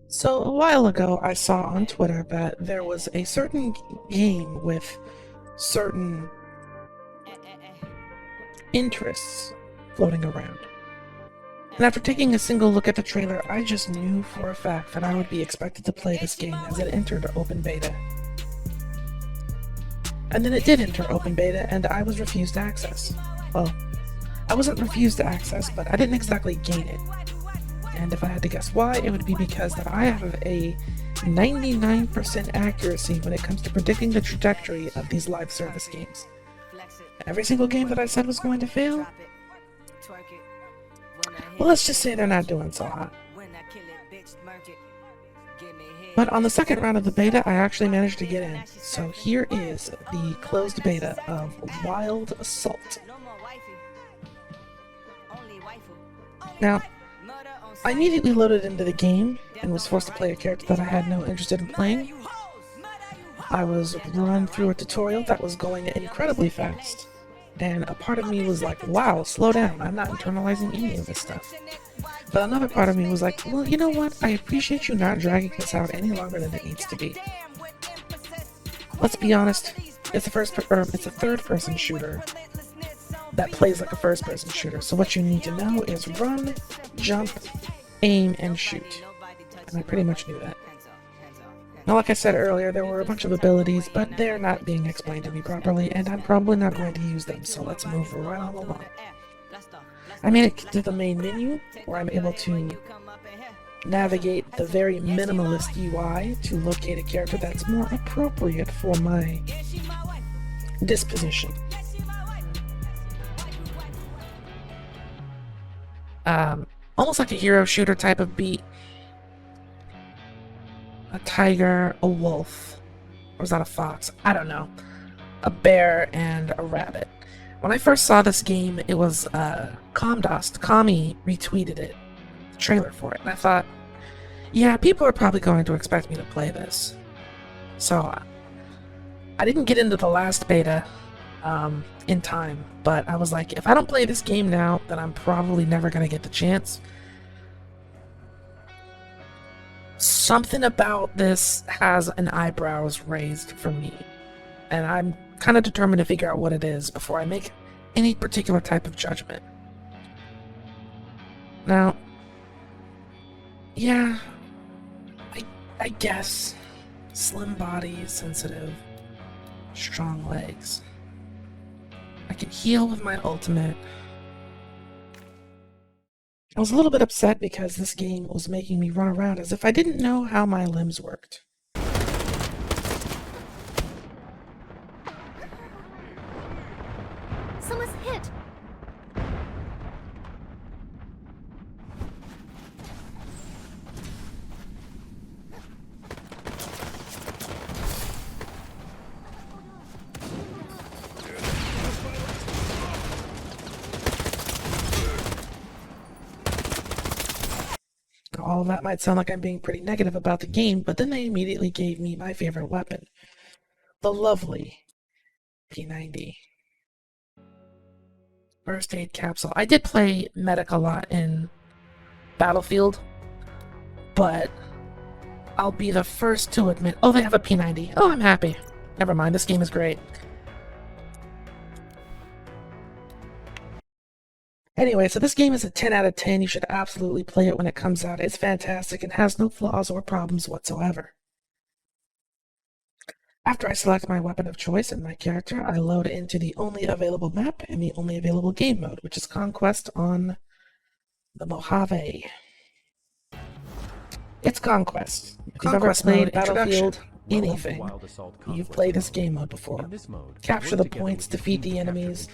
So a while ago, I saw on Twitter that there was a certain game with certain interests floating around. And after taking a single look at the trailer, I just knew for a fact that I would be expected to play this game as it entered open beta. And then it did enter open beta, and I was refused access. Well, I wasn't refused access, but I didn't exactly gain it. And if I had to guess why, it would be because that I have a 99% accuracy when it comes to predicting the trajectory of these live service games. Every single game that I said was going to fail, well, let's just say they're not doing so hot. But on the second round of the beta, I actually managed to get in. So here is the closed beta of Wild Assault. Now, I immediately loaded into the game and was forced to play a character that I had no interest in playing. I was run through a tutorial that was going incredibly fast, and a part of me was like, wow, slow down, I'm not internalizing any of this stuff. But another part of me was like, well, you know what, I appreciate you not dragging this out any longer than it needs to be. Let's be honest, it's a third-person shooter that plays like a first-person shooter, so what you need to know is run, jump, aim, and shoot. And I pretty much knew that. Now, like I said earlier, there were a bunch of abilities, but they're not being explained to me properly, and I'm probably not going to use them, so let's move right on along. I made it to the main menu, where I'm able to navigate the very minimalist UI to locate a character that's more appropriate for my disposition. Almost like a hero shooter type of beat. A tiger, a wolf, or was that a fox? I don't know. A bear and a rabbit. When I first saw this game, it was Kami retweeted it, the trailer for it, and I thought, yeah, people are probably going to expect me to play this. So I didn't get into the last beta in time, but I was like, if I don't play this game now, then I'm probably never going to get the chance. Something about this has an eyebrows raised for me, and I'm kind of determined to figure out what it is before I make any particular type of judgment. Now, yeah, I guess slim body, sensitive, strong legs. I can heal with my ultimate. I was a little bit upset because this game was making me run around as if I didn't know how my limbs worked. Someone's hit! All of that might sound like I'm being pretty negative about the game, but then they immediately gave me my favorite weapon. The lovely P90. First aid capsule. I did play medic a lot in Battlefield, but I'll be the first to admit, oh, they have a P90. Oh, I'm happy. Never mind, this game is great. Anyway, so this game is a 10 out of 10. You should absolutely play it when it comes out. It's fantastic and has no flaws or problems whatsoever. After I select my weapon of choice and my character, I load into the only available map and the only available game mode, which is Conquest on the Mojave. It's Conquest. If you've ever played Battlefield, anything, you've played this game mode before. Capture the points, defeat the enemies.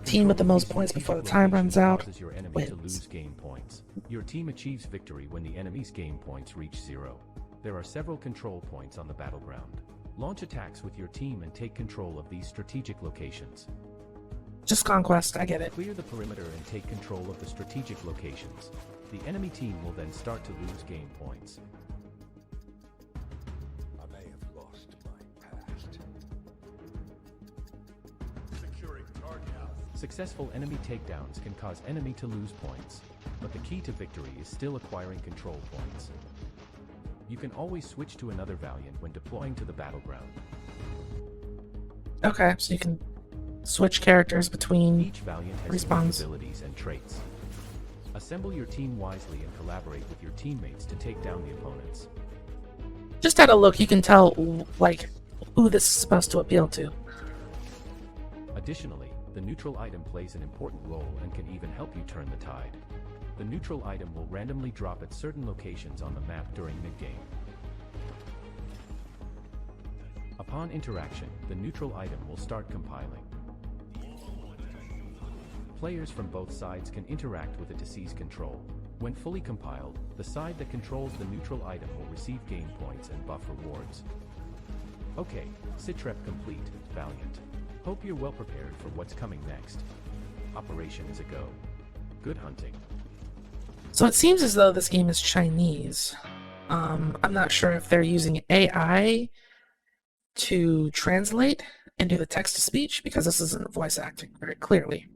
Team with the most points before the time runs out wins. Your team achieves victory when the enemy's game points reach 0. There are several control points on the battleground. Launch attacks with your team and take control of these strategic locations. Just Conquest, I get it. Clear the perimeter and take control of the strategic locations. The enemy team will then start to lose game points. I may have lost my past. Securing target. Successful enemy takedowns can cause enemy to lose points, but the key to victory is still acquiring control points. You can always switch to another Valiant when deploying to the battleground. Okay, so you can switch characters between Each Valiant has respawns. unique abilities and traits. Assemble your team wisely and collaborate with your teammates to take down the opponents. Just at a look, you can tell, like, who this is supposed to appeal to. Additionally, the neutral item plays an important role and can even help you turn the tide. The neutral item will randomly drop at certain locations on the map during mid-game. Upon interaction, the neutral item will start compiling. Players from both sides can interact with it to seize control. When fully compiled, the side that controls the neutral item will receive game points and buff rewards. Okay, sitrep complete, Valiant. Hope you're well prepared for what's coming next. Operation is a go. Good hunting. So it seems as though this game is Chinese. I'm not sure if they're using AI to translate and do the text-to-speech, because this isn't voice acting very clearly.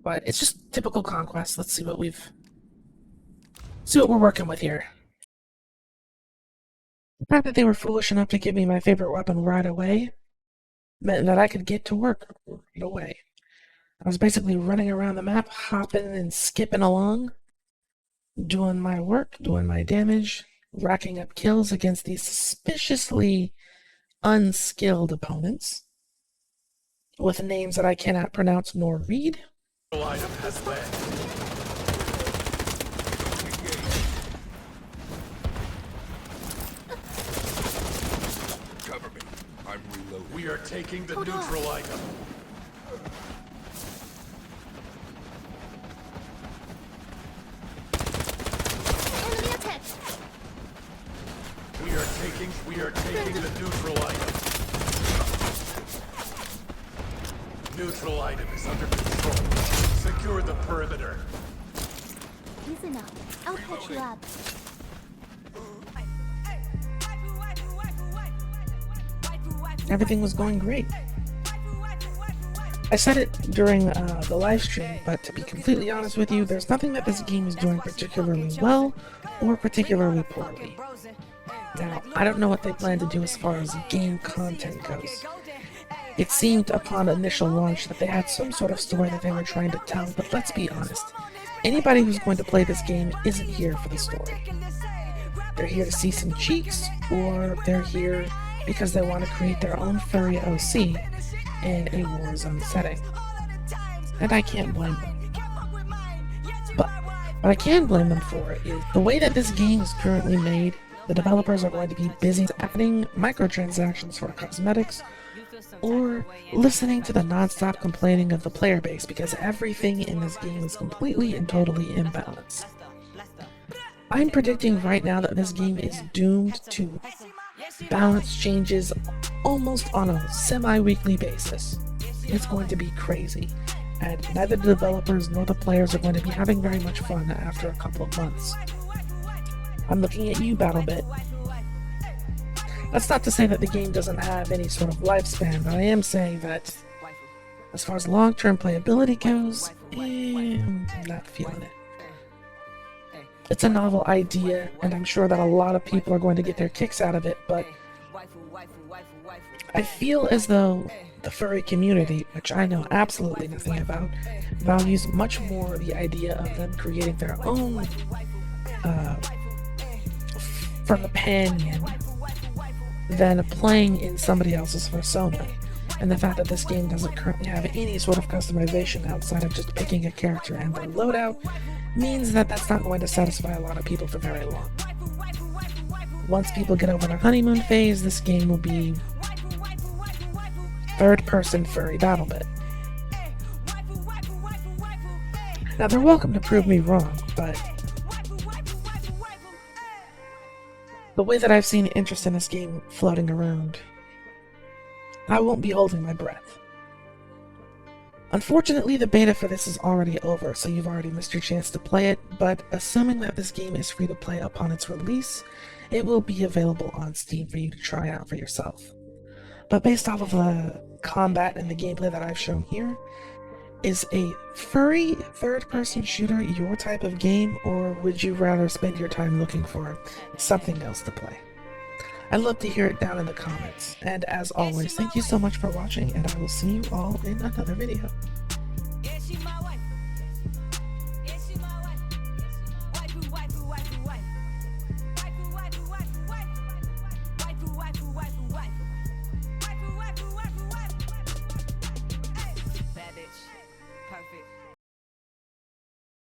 But it's just typical Conquest. Let's see what we're working with here. The fact that they were foolish enough to give me my favorite weapon right away meant that I could get to work right away. I was basically running around the map, hopping and skipping along, doing my work, doing my damage, racking up kills against these suspiciously unskilled opponents with names that I cannot pronounce nor read. Item has led. Cover me. I'm reloading. We are taking the neutral item. Enemy attack! We are taking the neutral item. Neutral item is under control. Secure the perimeter. Listen up. I'll patch you up. Everything was going great. I said it during the live stream, but to be completely honest with you, there's nothing that this game is doing particularly well or particularly poorly. Now, I don't know what they plan to do as far as game content goes. It seemed upon initial launch that they had some sort of story that they were trying to tell, but let's be honest. Anybody who's going to play this game isn't here for the story. They're here to see some cheeks, or they're here because they want to create their own furry OC in a Warzone setting. And I can't blame them. But what I can blame them for is the way that this game is currently made. The developers are going to be busy adding microtransactions for cosmetics, or listening to the non-stop complaining of the player base because everything in this game is completely and totally imbalanced. I'm predicting right now that this game is doomed to balance changes almost on a semi-weekly basis. It's going to be crazy, and neither the developers nor the players are going to be having very much fun after a couple of months. I'm looking at you, BattleBit. That's not to say that the game doesn't have any sort of lifespan, but I am saying that as far as long-term playability goes, I'm not feeling it. It's a novel idea, and I'm sure that a lot of people are going to get their kicks out of it, but I feel as though the furry community, which I know absolutely nothing about, values much more the idea of them creating their own companion than playing in somebody else's persona. And the fact that this game doesn't currently have any sort of customization outside of just picking a character and their loadout means that that's not going to satisfy a lot of people for very long. Once people get over the honeymoon phase, this game will be third-person furry BattleBit. Now, they're welcome to prove me wrong, but the way that I've seen interest in this game floating around, I won't be holding my breath. Unfortunately, the beta for this is already over, so you've already missed your chance to play it, but assuming that this game is free to play upon its release, it will be available on Steam for you to try out for yourself. But based off of the combat and the gameplay that I've shown here, Is a furry third-person shooter your type of game, or would you rather spend your time looking for something else to play? I'd love to hear it down in the comments. And as always, thank you so much for watching, and I will see you all in another video.